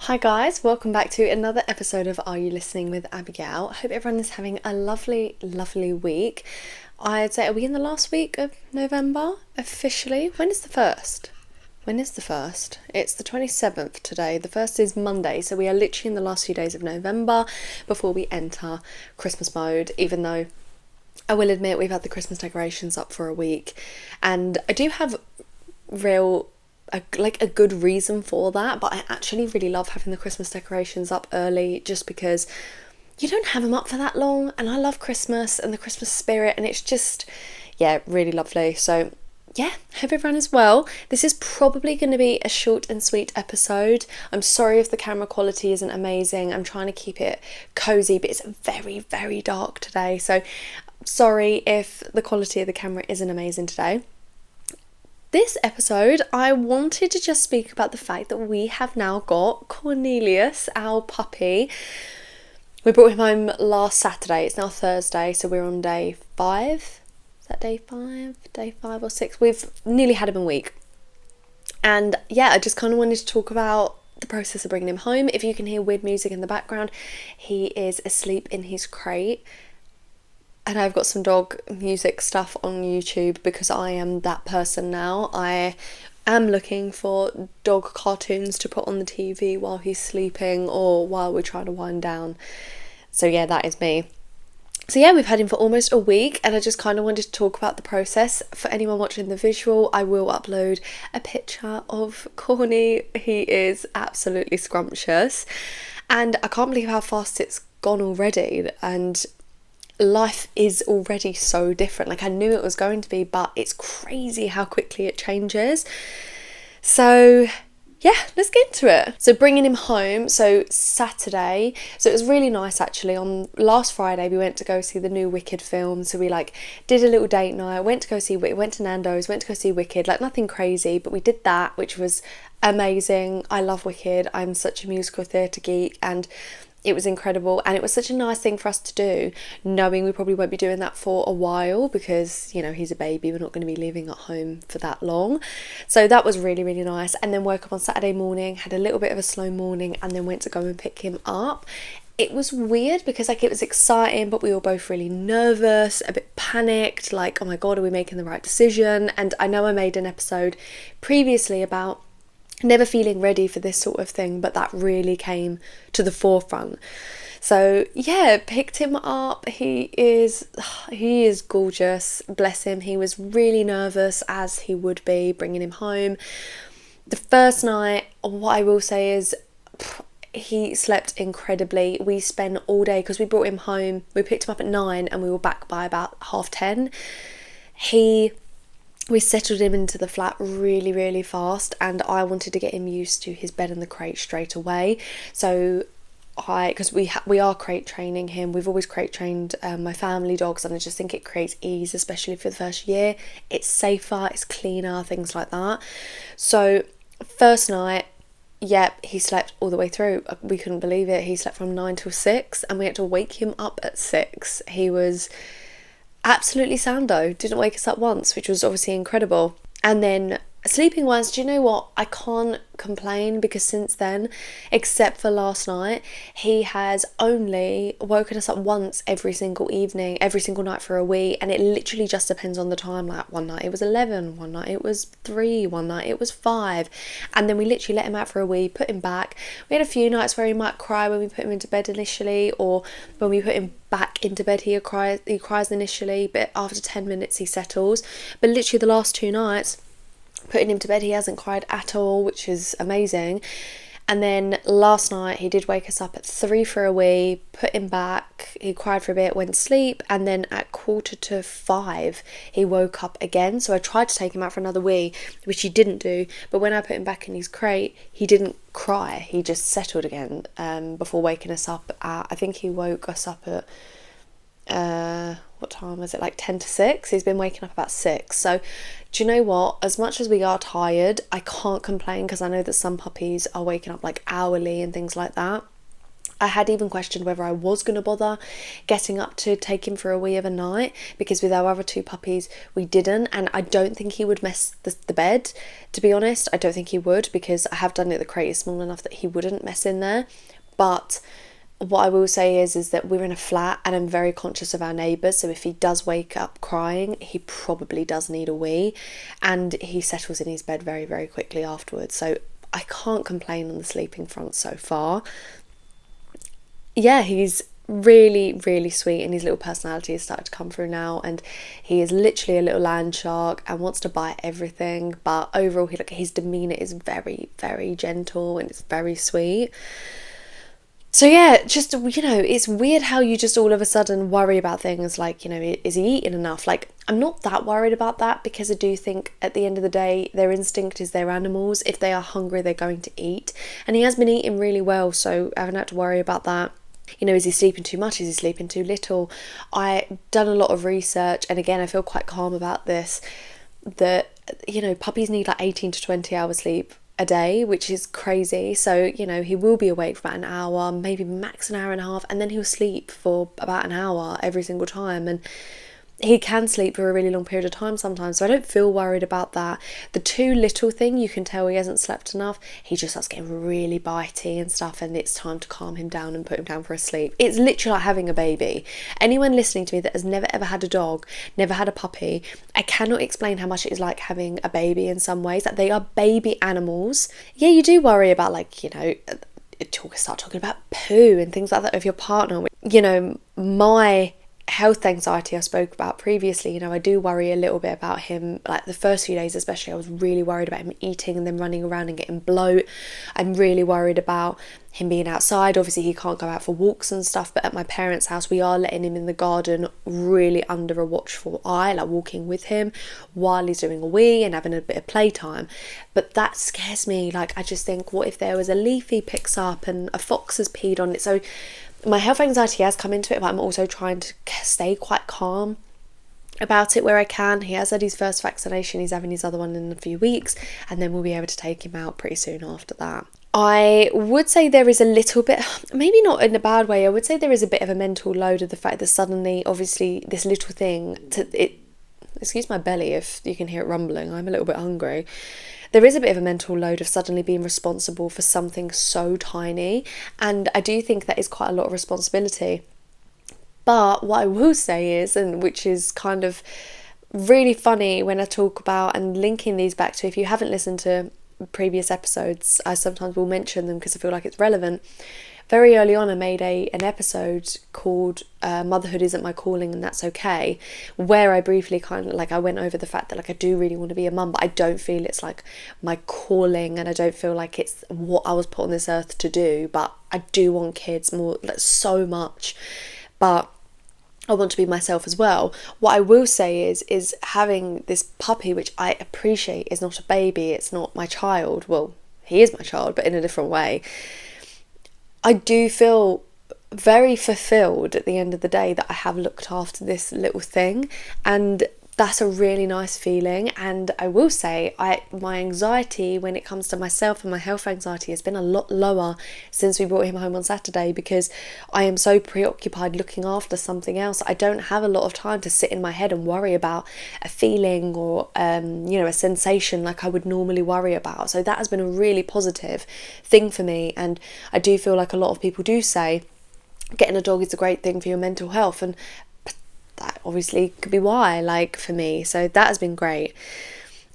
Hi guys, welcome back to another episode of Are You Listening with Abigail. I hope everyone is having a lovely, lovely week. I'd say, are we in the last week of November officially? When is the 1st? It's the 27th today. The 1st is Monday, so we are literally in the last few days of November before we enter Christmas mode, even though I will admit we've had the Christmas decorations up for a week, and I do have a good reason for that, but I actually really love having the Christmas decorations up early just because you don't have them up for that long, and I love Christmas and the Christmas spirit, and it's just, really lovely. So hope everyone is well. This is probably going to be a short and sweet episode. I'm sorry if the camera quality isn't amazing. I'm trying to keep it cozy, but it's very, very dark today, so sorry if the quality of the camera isn't amazing today. This episode, I wanted to just speak about the fact that we have now got Cornelius, our puppy. We brought him home last Saturday. It's now Thursday, so we're on day 5. Is that day 5? Day 5 or 6? We've nearly had him a week. And I just kind of wanted to talk about the process of bringing him home. If you can hear weird music in the background, he is asleep in his crate. And I've got some dog music stuff on YouTube because I am that person now. I am looking for dog cartoons to put on the TV while he's sleeping or while we're trying to wind down. So that is me. So we've had him for almost a week, and I just kind of wanted to talk about the process. For anyone watching the visual, I will upload a picture of Corny. He is absolutely scrumptious, and I can't believe how fast it's gone already, and life is already so different. Like, I knew it was going to be, but it's crazy how quickly it changes. So let's get into it. So bringing him home, so Saturday, so it was really nice actually. On last Friday we went to go see the new Wicked film, so we did a little date night, went to Nando's, went to go see Wicked, nothing crazy, but we did that, which was amazing. I love Wicked. I'm such a musical theatre geek, and it was incredible, and it was such a nice thing for us to do, knowing we probably won't be doing that for a while because, he's a baby, we're not going to be leaving at home for that long. So that was really, really nice. And then woke up on Saturday morning, had a little bit of a slow morning, and then went to go and pick him up. It was weird because it was exciting, but we were both really nervous, a bit panicked, oh my God, are we making the right decision? And I know I made an episode previously about never feeling ready for this sort of thing, but that really came to the forefront. So picked him up. He is gorgeous, bless him. He was really nervous, as he would be, bringing him home. The first night, what I will say is he slept incredibly. We spent all day, because we brought him home, we picked him up at 9 and we were back by about 10:30. We settled him into the flat really, really fast, and I wanted to get him used to his bed and the crate straight away. So because we are crate training him, we've always crate trained my family dogs, and I just think it creates ease, especially for the first year. It's safer, it's cleaner, things like that. So first night, he slept all the way through. We couldn't believe it. He slept from 9 till 6, and we had to wake him up at 6. He was absolutely sound though, didn't wake us up once, which was obviously incredible. And then sleeping wise, do you know what? I can't complain, because since then, except for last night, he has only woken us up once every single night for a week, and it literally just depends on the time. One night it was 11, one night it was 3, one night it was 5, and then we literally let him out for a wee, put him back. We had a few nights where he might cry when we put him into bed initially, or when we put him back into bed he cries initially, but after 10 minutes he settles. But literally the last 2 nights, putting him to bed, he hasn't cried at all, which is amazing. And then last night he did wake us up at 3 for a wee, put him back, he cried for a bit, went to sleep, and then at 4:45 he woke up again. So I tried to take him out for another wee, which he didn't do, but when I put him back in his crate, he didn't cry, he just settled again before waking us up at, I think he woke us up at what time was it, 10 to 6. He's been waking up about 6. So do you know what, as much as we are tired, I can't complain, because I know that some puppies are waking up hourly and things like that. I had even questioned whether I was going to bother getting up to take him for a wee of a night, because with our other 2 puppies we didn't, and I don't think he would mess the bed, to be honest. I don't think he would, because I have done it, the crate is small enough that he wouldn't mess in there. But what I will say is that we're in a flat and I'm very conscious of our neighbours, so if he does wake up crying, he probably does need a wee, and he settles in his bed very, very quickly afterwards, so I can't complain on the sleeping front so far. Yeah, he's really, really sweet, and his little personality has started to come through now, and he is literally a little land shark and wants to bite everything, but overall his demeanour is very, very gentle and it's very sweet. So yeah, just, it's weird how you just all of a sudden worry about things like, is he eating enough? Like, I'm not that worried about that, because I do think at the end of the day, their instinct is their animals. If they are hungry, they're going to eat. And he has been eating really well, so I haven't had to worry about that. Is he sleeping too much? Is he sleeping too little? I've done a lot of research, and again, I feel quite calm about this, that, puppies need like 18 to 20 hours sleep a day, which is crazy. So, he will be awake for about an hour, maybe max an hour and a half, and then he'll sleep for about an hour every single time. And he can sleep for a really long period of time sometimes, so I don't feel worried about that. The too little thing, you can tell he hasn't slept enough. He just starts getting really bitey and stuff, and it's time to calm him down and put him down for a sleep. It's literally like having a baby. Anyone listening to me that has never ever had a dog, never had a puppy, I cannot explain how much it is like having a baby in some ways. That they are baby animals. Yeah, you do worry about, start talking about poo and things like that with your partner. My health anxiety I spoke about previously, I do worry a little bit about him. Like the first few days especially, I was really worried about him eating and then running around and getting bloat. I'm really worried about him being outside. Obviously he can't go out for walks and stuff, but at my parents' house we are letting him in the garden really under a watchful eye, like walking with him while he's doing a wee and having a bit of playtime. But that scares me. Like, I just think, what if there was a leaf he picks up and a fox has peed on it? So my health anxiety has come into it, but I'm also trying to stay quite calm about it where I can. He has had his first vaccination, he's having his other one in a few weeks, and then we'll be able to take him out pretty soon after that. I would say there is a little bit, maybe not in a bad way, I would say there is a bit of a mental load of the fact that suddenly, obviously, this little thing, excuse my belly if you can hear it rumbling, I'm a little bit hungry. There is a bit of a mental load of suddenly being responsible for something so tiny, and I do think that is quite a lot of responsibility. But what I will say is, and which is kind of really funny when I talk about and linking these back to, if you haven't listened to previous episodes, I sometimes will mention them because I feel like it's relevant. Very early on I made an episode called Motherhood Isn't My Calling and That's Okay, where I briefly kind of I went over the fact that I do really want to be a mum, but I don't feel it's like my calling, and I don't feel like it's what I was put on this earth to do. But I do want kids more, so much, but I want to be myself as well. What I will say is having this puppy, which I appreciate, is not a baby, it's not my child. Well, he is my child, but in a different way. I do feel very fulfilled at the end of the day that I have looked after this little thing, and that's a really nice feeling. And I will say, my anxiety when it comes to myself and my health anxiety has been a lot lower since we brought him home on Saturday, because I am so preoccupied looking after something else. I don't have a lot of time to sit in my head and worry about a feeling or a sensation like I would normally worry about. So that has been a really positive thing for me, and I do feel like a lot of people do say getting a dog is a great thing for your mental health, and that obviously could be why, for me. So that has been great.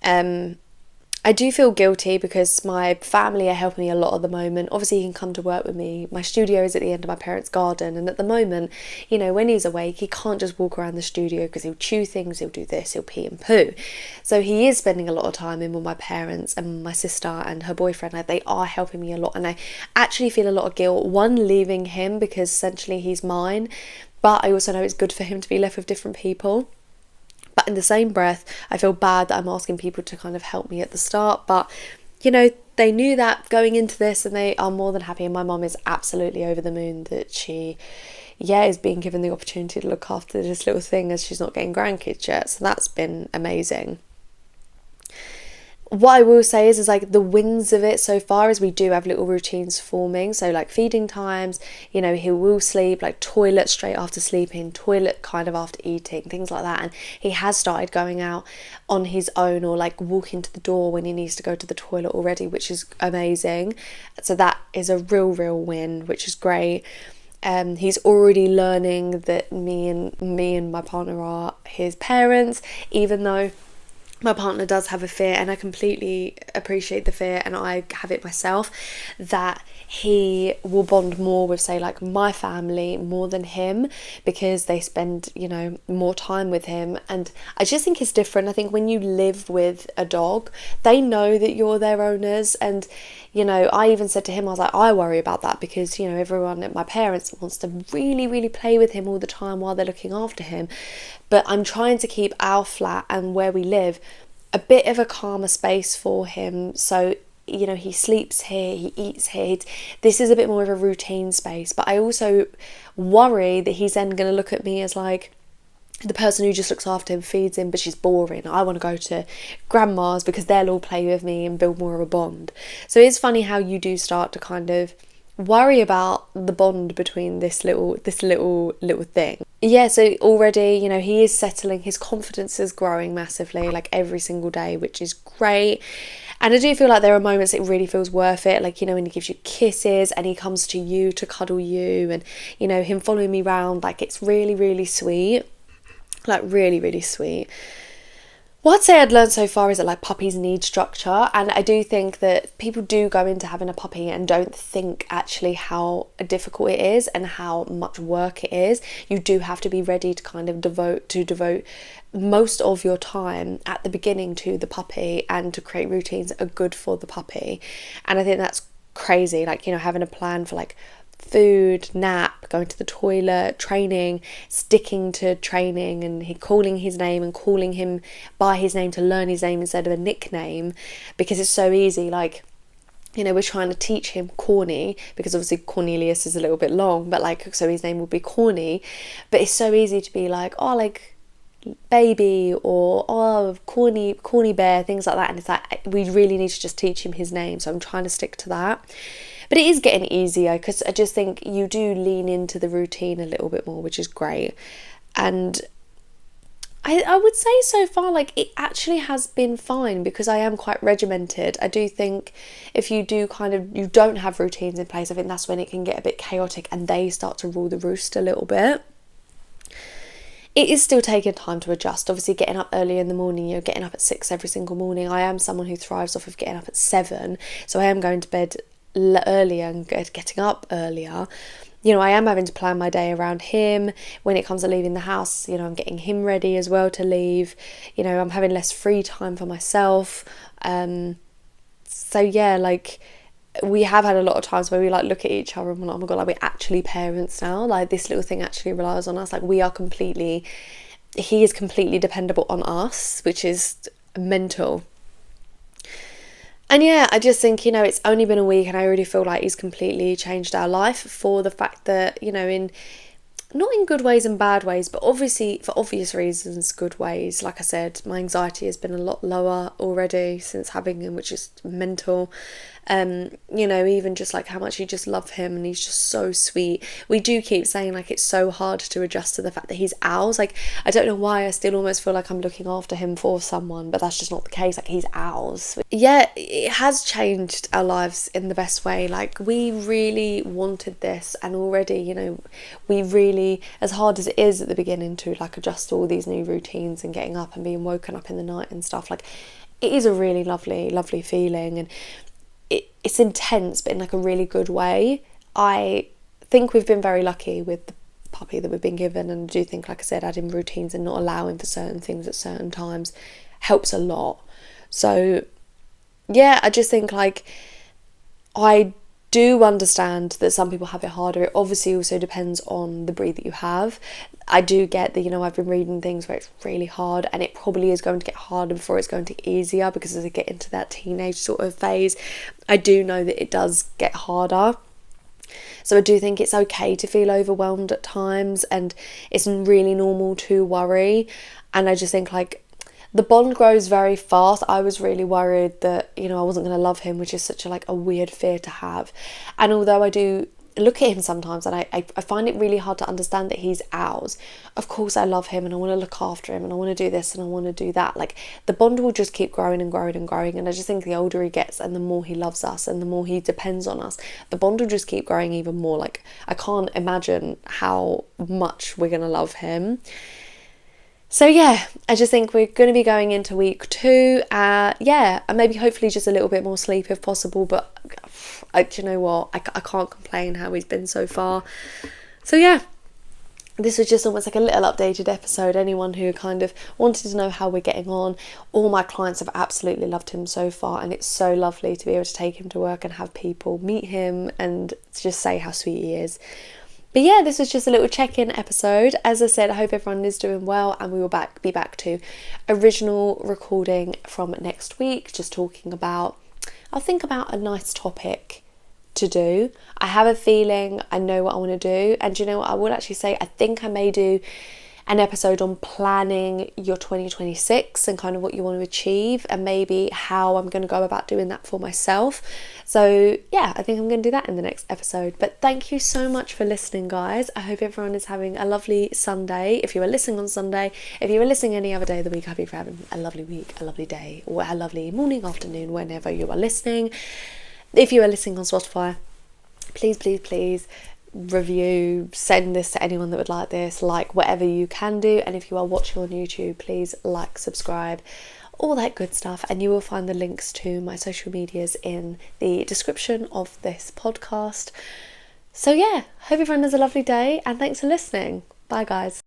I do feel guilty because my family are helping me a lot at the moment. Obviously, he can come to work with me. My studio is at the end of my parents' garden, and at the moment, when he's awake, he can't just walk around the studio because he'll chew things, he'll do this, he'll pee and poo. So he is spending a lot of time in with my parents and my sister and her boyfriend. They are helping me a lot, and I actually feel a lot of guilt, one, leaving him because essentially he's mine, but I also know it's good for him to be left with different people. But in the same breath, I feel bad that I'm asking people to kind of help me at the start. But, they knew that going into this, and they are more than happy. And my mum is absolutely over the moon that she, is being given the opportunity to look after this little thing, as she's not getting grandkids yet. So that's been amazing. what I will say is like the wins of it so far is we do have little routines forming. So like feeding times, you know, he will sleep, like toilet straight after sleeping, toilet kind of after eating, things like that. And he has started going out on his own or like walking to the door when he needs to go to the toilet already, which is amazing. So that is a real win, which is great. He's already learning that me and my partner are his parents, even though my partner does have a fear, and I completely appreciate the fear, and I have it myself, that he will bond more with, say, like my family more than him, because they spend, you know, more time with him. And I just think it's different. I think when you live with a dog, they know that you're their owners. And, you know, I even said to him, I was like, I worry about that, because, you know, everyone at my parents wants to really play with him all the time while they're looking after him. But I'm trying to keep our flat and where we live a bit of a calmer space for him. So, you know, he sleeps here, he eats here. This is a bit more of a routine space. But I also worry that he's then going to look at me as like the person who just looks after him, feeds him, but she's boring. I want to go to grandma's because they'll all play with me and build more of a bond. So it's funny how you do start to kind of worry about the bond between this little thing. Yeah, so already, you know, he is settling, his confidence is growing massively, like every single day, which is great. And I do feel like there are moments it really feels worth it, like, you know, when he gives you kisses and he comes to you to cuddle you, and, you know, him following me around, like, it's really sweet, like really sweet. What I'd say I'd learned so far is that like puppies need structure, and I do think that people do go into having a puppy and don't think actually how difficult it is and how much work it is. You do have to be ready to kind of devote most of your time at the beginning to the puppy and to create routines that are good for the puppy. And I think that's crazy, like, you know, having a plan for like food, nap, going to the toilet, training, sticking to training, and he calling his name and calling him by his name to learn his name instead of a nickname, because it's so easy. Like, you know, we're trying to teach him Corny, because obviously Cornelius is a little bit long, but like, so his name will be Corny, but it's so easy to be like, oh, like baby, or oh, corny bear, things like that. And it's like, we really need to just teach him his name, so I'm trying to stick to that. But it is getting easier, because I just think you do lean into the routine a little bit more, which is great. And I would say so far, like, it actually has been fine, because I am quite regimented. I do think if you don't have routines in place, I think that's when it can get a bit chaotic and they start to rule the roost a little bit. It is still taking time to adjust. Obviously, getting up early in the morning, you're getting up at 6 every single morning. I am someone who thrives off of getting up at 7, so I am going to bed earlier and getting up earlier. You know, I am having to plan my day around him. When it comes to leaving the house, you know, I'm getting him ready as well to leave. You know, I'm having less free time for myself. So yeah, like, we have had a lot of times where we like look at each other and we're like, oh my god, like, we're actually parents now. Like, this little thing actually relies on us. Like, he is completely dependable on us, which is mental. And yeah, I just think, you know, it's only been a week and I already feel like he's completely changed our life, for the fact that, you know, not in good ways and bad ways, but obviously for obvious reasons, good ways. Like I said, my anxiety has been a lot lower already since having him, which is mental. You know, even just like how much you just love him, and he's just so sweet. We do keep saying like it's so hard to adjust to the fact that he's ours. Like, I don't know why I still almost feel like I'm looking after him for someone, but that's just not the case. Like, he's ours. Yeah, it has changed our lives in the best way. Like, we really wanted this, and already, you know, we really, as hard as it is at the beginning to like adjust to all these new routines and getting up and being woken up in the night and stuff, like, it is a really lovely feeling, and it's intense, but in like a really good way. I think we've been very lucky with the puppy that we've been given, and I do think, like I said, adding routines and not allowing for certain things at certain times helps a lot. So yeah, I just think, like, I do understand that some people have it harder. It obviously also depends on the breed that you have. I do get that, you know, I've been reading things where it's really hard, and it probably is going to get harder before it's going to get easier, because as I get into that teenage sort of phase, I do know that it does get harder. So I do think it's okay to feel overwhelmed at times, and it's really normal to worry. And I just think, like, the bond grows very fast. I was really worried that, I wasn't going to love him, which is such a weird fear to have. And although I do look at him sometimes and I find it really hard to understand that he's ours, of course I love him and I want to look after him and I want to do this and I want to do that. The bond will just keep growing and growing and growing, and I just think the older he gets and the more he loves us and the more he depends on us, the bond will just keep growing even more. I can't imagine how much we're going to love him. So yeah, I just think we're going to be going into week 2. And maybe hopefully just a little bit more sleep if possible. But do you know what? I can't complain how he's been so far. So yeah, this was just almost like a little updated episode. Anyone who kind of wanted to know how we're getting on, all my clients have absolutely loved him so far, and it's so lovely to be able to take him to work and have people meet him and just say how sweet he is. But yeah, this was just a little check-in episode. As I said, I hope everyone is doing well, and we will be back to original recording from next week, just talking about, I'll think about a nice topic to do. I have a feeling I know what I want to do, and do you know what I would actually say? I think I may do an episode on planning your 2026 and kind of what you want to achieve, and maybe how I'm going to go about doing that for myself. So yeah, I think I'm going to do that in the next episode. But thank you so much for listening, guys. I hope everyone is having a lovely Sunday. If you are listening on Sunday, if you are listening any other day of the week, I hope you're having a lovely week, a lovely day, or a lovely morning, afternoon, whenever you are listening. If you are listening on Spotify, please review, send this to anyone that would like this, whatever you can do. And if you are watching on YouTube, please subscribe, all that good stuff, and you will find the links to my social medias in the description of this podcast. So yeah, hope everyone has a lovely day, and thanks for listening. Bye guys.